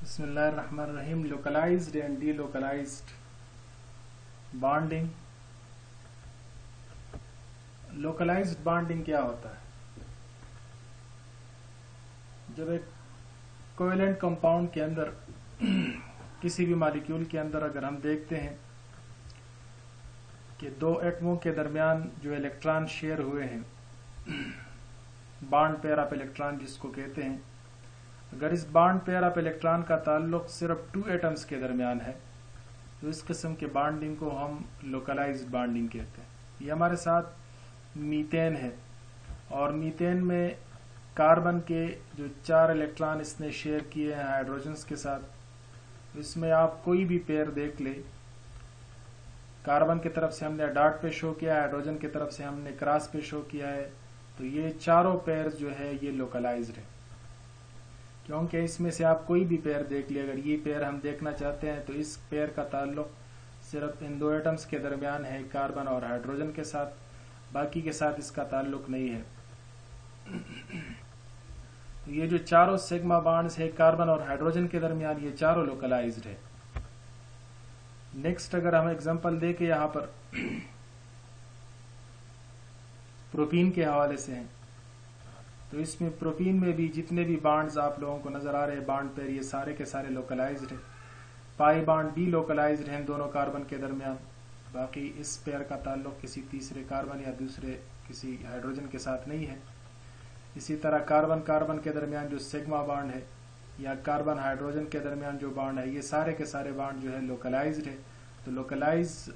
बिस्मिल्लाहिर्रहमानिर्रहीम। Localised and delocalised bonding. Localised bonding क्या होता है? जब एक कोवेलेंट कंपाउंड के अंदर किसी भी मॉलिक्यूल के अंदर अगर हम देखते हैं कि दो एटमों के दरमियान जो इलेक्ट्रॉन शेयर हुए हैं, बॉन्ड पेयर ऑफ इलेक्ट्रॉन जिसको कहते हैं, अगर इस बॉन्ड पेयर ऑफ इलेक्ट्रॉन का ताल्लुक सिर्फ टू एटम्स के दरमियान है तो इस किस्म के बॉन्डिंग को हम लोकलाइज्ड बॉन्डिंग कहते हैं। ये हमारे साथ मीथेन है और मीथेन में कार्बन के जो 4 इलेक्ट्रॉन इसने शेयर किए हैं हाइड्रोजन्स के साथ, इसमें आप कोई भी पेयर देख ले, कार्बन की तरफ से हमने डॉट पे शो किया है, हाइड्रोजन की तरफ से हमने क्रॉस पे शो किया है, तो ये चारों पेयर जो है ये लोकलाइज्ड है। क्योंकि इसमें से आप कोई भी पेयर देख ले, अगर ये पेयर हम देखना चाहते हैं तो इस पेयर का ताल्लुक सिर्फ इन दो एटम्स के दरमियान है, कार्बन और हाइड्रोजन के साथ, बाकी के साथ इसका ताल्लुक नहीं है। तो ये जो चारों सिग्मा बॉन्ड्स है कार्बन और हाइड्रोजन के दरमियान, ये चारों लोकलाइज्ड है। नेक्स्ट अगर हम एग्जांपल देखें यहाँ पर प्रोपीन के हवाले से हैं, तो इसमें प्रोपीन में भी जितने भी बॉन्ड्स आप लोगों को नजर आ रहे हैं बॉन्ड पेयर, ये सारे के सारे लोकलाइज्ड है। पाई बॉन्ड डी लोकलाइज्ड है दोनों कार्बन के दरमियान, बाकी इस पेयर का ताल्लुक किसी तीसरे कार्बन या दूसरे किसी हाइड्रोजन के साथ नहीं है। इसी तरह कार्बन कार्बन के दरमियान जो सिग्मा बॉन्ड है या कार्बन हाइड्रोजन के दरमियान जो बॉन्ड है, ये सारे के सारे बॉन्ड जो है लोकलाइज्ड है। तो लोकलाइज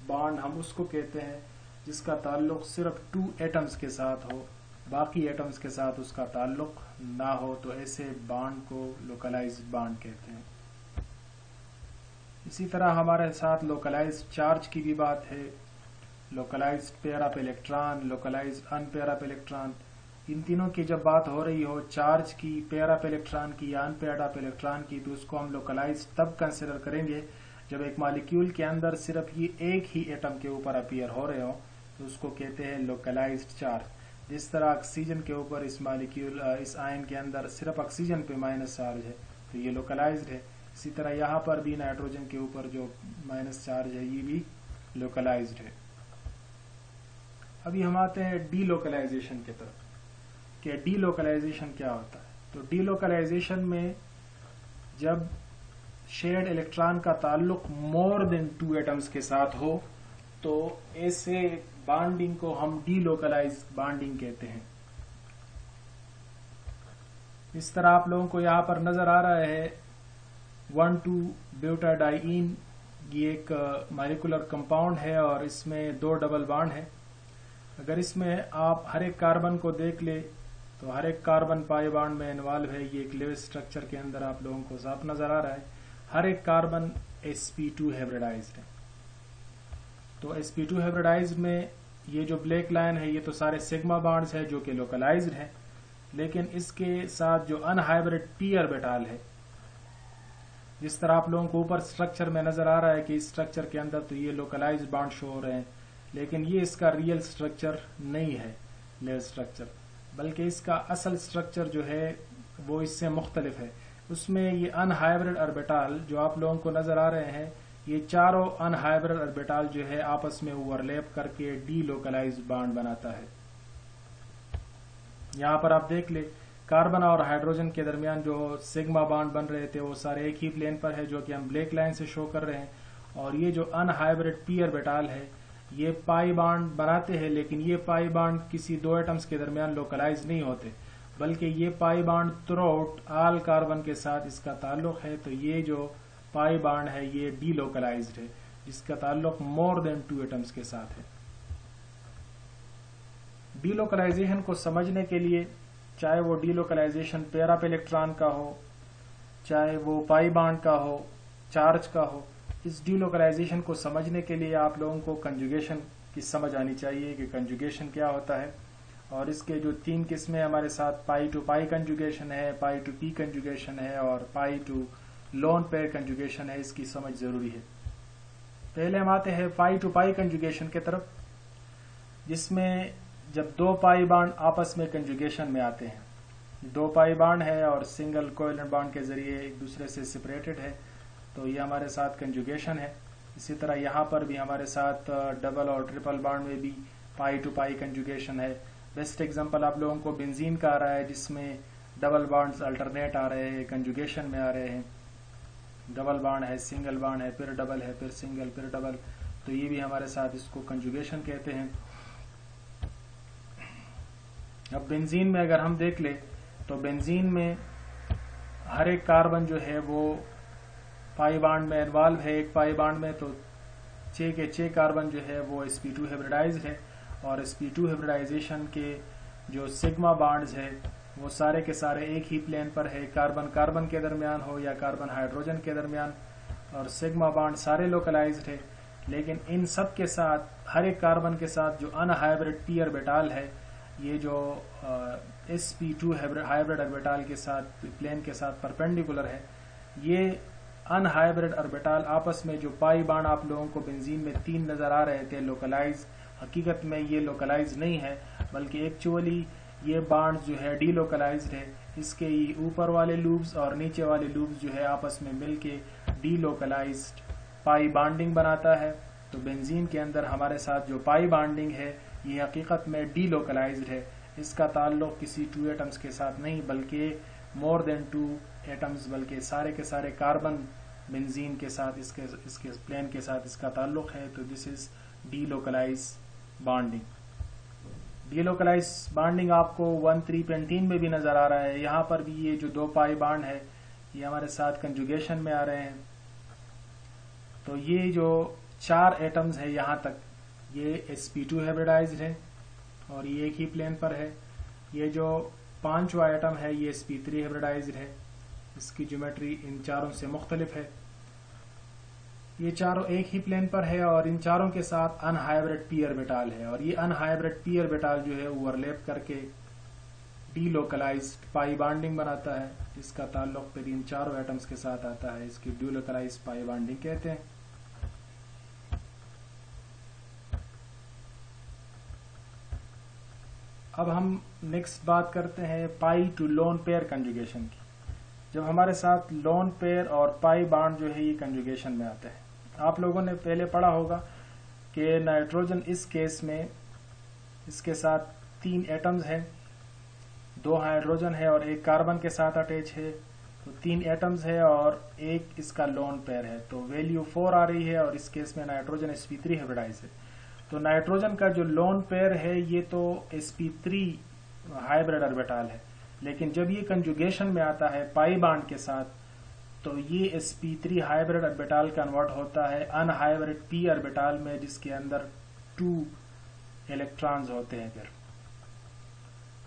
बॉन्ड हम उसको कहते हैं जिसका ताल्लुक सिर्फ टू एटम्स के साथ हो, बाकी एटम्स के साथ उसका ताल्लुक ना हो, तो ऐसे बॉन्ड को लोकलाइज्ड बॉन्ड कहते हैं। इसी तरह हमारे साथ लोकलाइज्ड चार्ज की भी बात है, localized pair of electron, localized unpair of electron. इन तीनों की जब बात हो रही हो, चार्ज की, पेयर ऑफ इलेक्ट्रॉन की या अनपेयर ऑफ इलेक्ट्रॉन की, तो उसको हम लोकलाइज्ड तब कंसिडर करेंगे जब एक मॉलिक्यूल के अंदर सिर्फ ये एक ही एटम के ऊपर अपीयर हो रहे हो, तो उसको कहते हैं लोकलाइज्ड चार्ज। जिस तरह ऑक्सीजन के ऊपर इस मॉलिक्यूल इस आयन के अंदर सिर्फ ऑक्सीजन पे माइनस चार्ज है तो ये लोकलाइज्ड है। इसी तरह यहाँ पर भी नाइट्रोजन के ऊपर जो माइनस चार्ज है ये भी लोकलाइज्ड है। अभी हम आते हैं डीलोकलाइजेशन की तरफ कि डीलोकलाइजेशन क्या होता है। तो डीलोकलाइजेशन में जब शेयर्ड इलेक्ट्रॉन का ताल्लुक मोर देन टू एटम्स के साथ हो तो ऐसे बॉन्डिंग को हम डीलोकलाइज्ड बॉन्डिंग कहते हैं। इस तरह आप लोगों को यहां पर नजर आ रहा है 1,2-ब्यूटाडाइईन, ये एक मॉलिक्यूलर कंपाउंड है और इसमें 2 डबल बॉन्ड है। अगर इसमें आप हर एक कार्बन को देख ले तो हर एक कार्बन पाई बॉन्ड में इन्वॉल्व है। ये एक लेविस स्ट्रक्चर के अंदर आप लोगों को साफ नजर आ रहा है। हर एक कार्बन sp2 हाइब्रिडाइज्ड है। तो sp2 हाइब्रिडाइज्ड में ये जो ब्लैक लाइन है ये तो सारे सिग्मा बॉन्ड्स है जो कि लोकलाइज्ड है, लेकिन इसके साथ जो अनहाइब्रिड p ऑर्बिटल है, जिस तरह आप लोगों को ऊपर स्ट्रक्चर में नजर आ रहा है कि इस स्ट्रक्चर के अंदर तो ये लोकलाइज्ड बॉन्ड शो हो रहे हैं, लेकिन ये इसका रियल स्ट्रक्चर नहीं है लेयर स्ट्रक्चर, बल्कि इसका असल स्ट्रक्चर जो है वो इससे मुख्तलिफ है। उसमें ये अनहाइब्रिड ऑर्बिटल जो आप लोगों को नजर आ रहे हैं, ये चारों अनहाइब्रिड ऑर्बिटल जो है आपस में ओवरलैप करके डीलोकलाइज्ड बॉन्ड बनाता है। यहां पर आप देख ले कार्बन और हाइड्रोजन के दरमियान जो सिग्मा बॉन्ड बन रहे थे वो सारे एक ही प्लेन पर है जो कि हम ब्लैक लाइन से शो कर रहे हैं, और ये जो अनहाइब्रिड p ऑर्बिटल है ये पाई बॉन्ड बनाते हैं, लेकिन ये पाई बॉन्ड किसी 2 एटम्स के दरमियान लोकलाइज नहीं होते, बल्कि ये pi bond throughout all carbon के साथ इसका ताल्लुक है। तो ये जो पाई बॉन्ड है ये डीलोकलाइज्ड है, जिसका ताल्लुक मोर देन 2 एटम्स के साथ है। डीलोकलाइजेशन को समझने के लिए, चाहे वो डीलोकलाइजेशन पेयर ऑफ इलेक्ट्रॉन का हो, चाहे वो पाई बॉन्ड का हो, चार्ज का हो, इस डीलोकलाइजेशन को समझने के लिए आप लोगों को कंजुगेशन की समझ आनी चाहिए कि कंजुगेशन क्या होता है। और इसके जो 3 किस्में हमारे साथ पाई टू पाई कंजुगेशन है, पाई टू पी कंजुगेशन है और पाई टू लोन पेयर कंजुगेशन है, इसकी समझ जरूरी है। पहले हम आते हैं पाई टू पाई कंजुगेशन की तरफ, जिसमें जब 2 पाई बॉन्ड आपस में कंजुगेशन में आते हैं 2 पाई बॉन्ड है और सिंगल कोवेलेंट बॉन्ड के जरिए एक दूसरे से सेपरेटेड है, तो ये हमारे साथ कंजुगेशन है। इसी तरह यहाँ पर भी हमारे साथ डबल और ट्रिपल बॉन्ड में भी पाई टू पाई कंजुगेशन है। बेस्ट एग्जांपल आप लोगों को बेंजीन का आ रहा है, जिसमें डबल बॉन्ड्स अल्टरनेट आ रहे हैं, कंजुगेशन में आ रहे हैं। डबल बॉन्ड है, सिंगल बॉन्ड है, फिर डबल है, फिर सिंगल, फिर डबल, तो ये भी हमारे साथ इसको कंजुगेशन कहते हैं। अब बेंजीन में अगर हम देख ले तो बेंजीन में हर एक कार्बन जो है वो पाई बॉन्ड में इन्वॉल्व है। एक पाई बॉन्ड में तो 6 के 6 कार्बन जो है वो sp2 हाइब्रिडाइज्ड है, और sp2 हाइब्रिडाइजेशन के जो सिग्मा बॉन्ड्स है वो सारे के सारे एक ही प्लेन पर है, कार्बन कार्बन के दरमियान हो या कार्बन हाइड्रोजन के दरमियान, और सिग्मा बॉन्ड सारे लोकलाइज्ड है। लेकिन इन सब के साथ हर एक कार्बन के साथ जो अनहाइब्रिड पी ऑर्बिटल है, ये जो sp2 हाइब्रिड ऑर्बिटल के साथ प्लेन के साथ परपेंडिकुलर है, ये अनहाइब्रिड ऑर्बिटल आपस में जो पाई बॉन्ड आप लोगों को बेंजीन में 3 नजर आ रहे थे लोकलाइज, हकीकत में ये लोकलाइज नहीं है, बल्कि एक्चुअली ये बॉन्ड जो है डीलोकलाइज्ड है। इसके ये ऊपर वाले लूप्स और नीचे वाले लूप्स जो है आपस में मिलके डीलोकलाइज्ड पाई बॉन्डिंग बनाता है। तो बेंजीन के अंदर हमारे साथ जो पाई बॉन्डिंग है ये हकीकत में डीलोकलाइज्ड है। इसका ताल्लुक किसी 2 एटम्स के साथ नहीं, बल्कि मोर देन 2 एटम्स, बल्कि सारे के सारे कार्बन बेंजीन के साथ इसके प्लेन के साथ इसका ताल्लुक है। तो this is delocalise bonding. Delocalise bonding आपको 1,3 पेंटीन में भी नजर आ रहा है। यहाँ पर भी ये जो 2 पाई बॉन्ड है ये हमारे साथ कंजुगेशन में आ रहे हैं। तो ये जो 4 एटम्स है यहाँ तक, ये sp2 हाइब्रिडाइज्ड है और ये एक ही प्लेन पर है। ये जो 5वां एटम है ये sp3 हाइब्रिडाइज्ड है, इसकी ज्योमेट्री इन चारों से मुख्तलिफ है। ये चारों एक ही प्लेन पर है और इन चारों के साथ अनहाइब्रिड पी ऑर्बिटल है, और ये अनहाइब्रिड पी ऑर्बिटल जो है ओवरलैप करके डीलोकलाइज्ड पाई बॉन्डिंग बनाता है। इसका ताल्लुक फिर इन चारों एटम्स के साथ आता है, इसकी डीलोकलाइज्ड पाई बॉन्डिंग कहते हैं। अब हम नेक्स्ट बात करते हैं पाई टू लोन पेयर कंजुगेशन की। जब हमारे साथ लोन पेयर और पाई बॉन्ड जो है ये कंजुगेशन में आते हैं, आप लोगों ने पहले पढ़ा होगा कि नाइट्रोजन इस केस में इसके साथ 3 एटम्स हैं, 2 हाइड्रोजन है और 1 कार्बन के साथ अटैच है, तो 3 एटम्स है और एक इसका लोन पेयर है, तो वैल्यू 4 आ रही है। और इस केस में नाइट्रोजन sp3 हाइब्रिडाइज है। तो नाइट्रोजन का जो लोन पेयर है ये तो sp3 हाइब्रिड ऑर्बिटल है, लेकिन जब ये कंजुगेशन में आता है पाई बॉन्ड के साथ, तो ये sp3 हाइब्रिड ऑर्बिटल कन्वर्ट होता है अनहाइब्रिड p ऑर्बिटल में, जिसके अंदर 2 इलेक्ट्रॉन्स होते हैं। फिर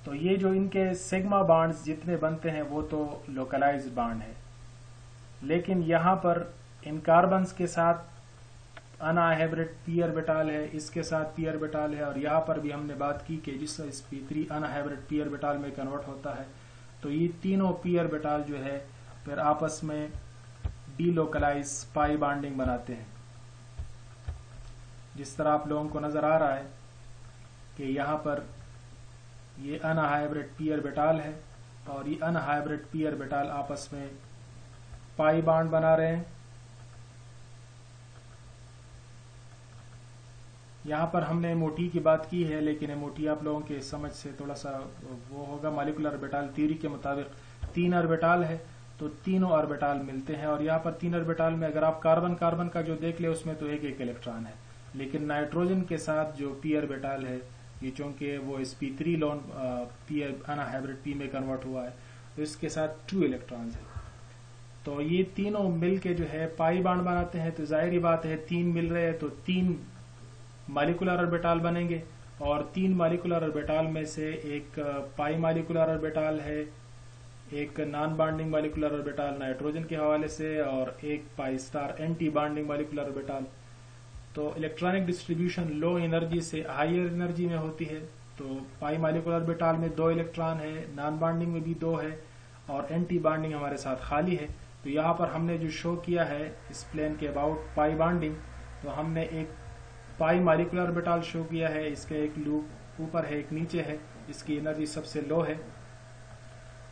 तो ये जो इनके सिग्मा बॉन्ड्स जितने बनते हैं वो तो लोकलाइज्ड बॉन्ड है, लेकिन यहाँ पर इन कार्बन्स के साथ अनहाइब्रिड पी ऑर्बिटल है, इसके साथ पी ऑर्बिटल है, और यहाँ पर भी हमने बात की कि जिस sp3 अनहाइब्रिड पी ऑर्बिटल में कन्वर्ट होता है, तो ये तीनों पी ऑर्बिटल जो है फिर आपस में डीलोकलाइज पाई बॉन्डिंग बनाते हैं। जिस तरह आप लोगों को नजर आ रहा है कि यहाँ पर ये अनहाइब्रिड पी ऑर्बिटल है और ये अनहाइब्रिड पी ऑर्बिटल आपस में पाई बॉन्ड बना रहे हैं। यहाँ पर हमने MOT की बात की है, लेकिन MOT आप लोगों के समझ से थोड़ा सा वो होगा। मॉलिक्यूलर ऑर्बिटल थ्योरी के मुताबिक 3 ऑर्बिटल है तो तीनों ऑर्बिटल मिलते हैं, और यहाँ पर 3 ऑर्बिटल में अगर आप कार्बन कार्बन का जो देख ले उसमें तो एक एक इलेक्ट्रॉन है, लेकिन नाइट्रोजन के साथ जो पी ऑर्बिटल है ये चूंकि वो sp3 loan P unhybrid P में कन्वर्ट हुआ है तो इसके साथ 2 इलेक्ट्रॉन्स है। तो ये तीनों मिल के जो है पाई बॉन्ड बनाते हैं। तो जाहिर बात है 3 मिल रहे हैं तो 3 मॉलिक्यूलर ऑर्बिटल बनेंगे, और 3 मॉलिक्यूलर ऑर्बिटल में से एक पाई मॉलिक्यूलर ऑर्बिटल है, एक non bonding molecular orbital nitrogen के हवाले से, और एक pi star anti bonding molecular orbital. तो इलेक्ट्रॉनिक डिस्ट्रीब्यूशन लो एनर्जी से हायर एनर्जी में होती है। तो पाई मॉलिक्यूलर ऑर्बिटल में 2 इलेक्ट्रॉन है, नॉन बॉन्डिंग में भी 2 है, और एंटी बॉन्डिंग हमारे साथ खाली है। तो यहाँ पर हमने जो शो किया है इस प्लेन के अबाउट पाई बॉन्डिंग, तो हमने एक पाई मॉलिक्यूलर ऑर्बिटल शो किया है, इसके एक लूप ऊपर है एक नीचे है, इसकी एनर्जी सबसे लो है।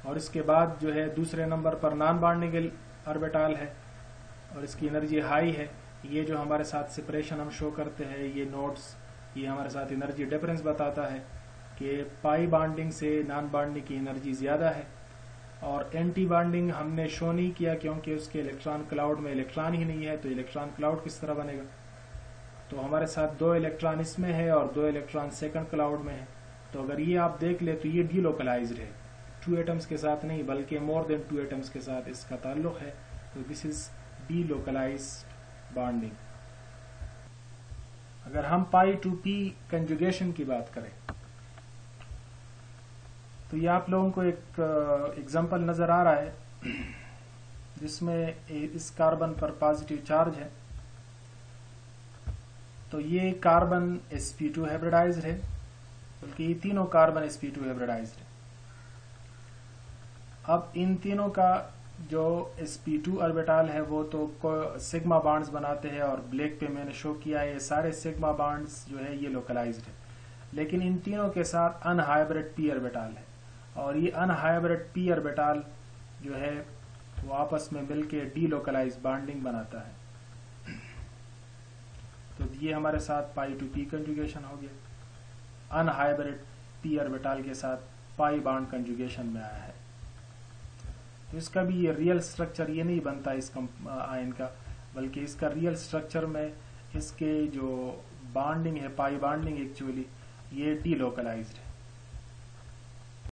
और इसके बाद जो है दूसरे नंबर पर नॉन बॉन्डिंग ऑर्बिटल है और इसकी एनर्जी हाई है। ये जो हमारे साथ सेपरेशन हम शो करते हैं, ये नोट्स, ये हमारे साथ एनर्जी डिफरेंस बताता है कि पाई बॉन्डिंग से नॉन बॉन्डिंग की एनर्जी ज्यादा है। और एंटी बॉन्डिंग हमने शो नहीं किया क्योंकि उसके इलेक्ट्रॉन क्लाउड में इलेक्ट्रॉन ही नहीं है, तो इलेक्ट्रॉन क्लाउड किस तरह बनेगा। तो हमारे साथ 2 इलेक्ट्रॉन इसमें है और 2 इलेक्ट्रॉन सेकंड क्लाउड में है। तो अगर ये आप देख ले तो ये डीलोकलाइज्ड है, 2 एटम्स के साथ नहीं बल्कि मोर देन 2 एटम्स के साथ इसका ताल्लुक है। तो दिस इज डीलोकलाइज्ड बॉन्डिंग। अगर हम पाई टू पी कंजुगेशन की बात करें तो ये आप लोगों को एक एग्जांपल नजर आ रहा है जिसमें इस कार्बन पर पॉजिटिव चार्ज है। तो ये कार्बन sp2 हाइब्रिडाइज्ड है, बल्कि ये तीनों कार्बन sp2 हाइब्रिडाइज्ड है। अब इन तीनों का जो sp2 ऑर्बिटल है वो तो सिग्मा बॉन्ड्स बनाते हैं और ब्लैक पे मैंने शो किया है ये सारे सिग्मा बॉन्ड्स जो है ये लोकलाइज्ड है। लेकिन इन तीनों के साथ अनहाइब्रिड p ऑर्बिटल है और ये अनहाइब्रिड p ऑर्बिटल जो है वो आपस में मिलके डीलोकलाइज्ड बॉन्डिंग बनाता है। तो ये हमारे साथ पाई टू पी कंजुगेशन हो गया, अनहाइब्रिड p ऑर्बिटल के साथ पाई बॉन्ड कंजुगेशन में आया है। तो इसका भी ये रियल स्ट्रक्चर ये नहीं बनता इस आयन का, बल्कि इसका रियल स्ट्रक्चर में इसके जो बॉन्डिंग है, पाई बॉन्डिंग एक्चुअली ये डीलोकलाइज्ड है।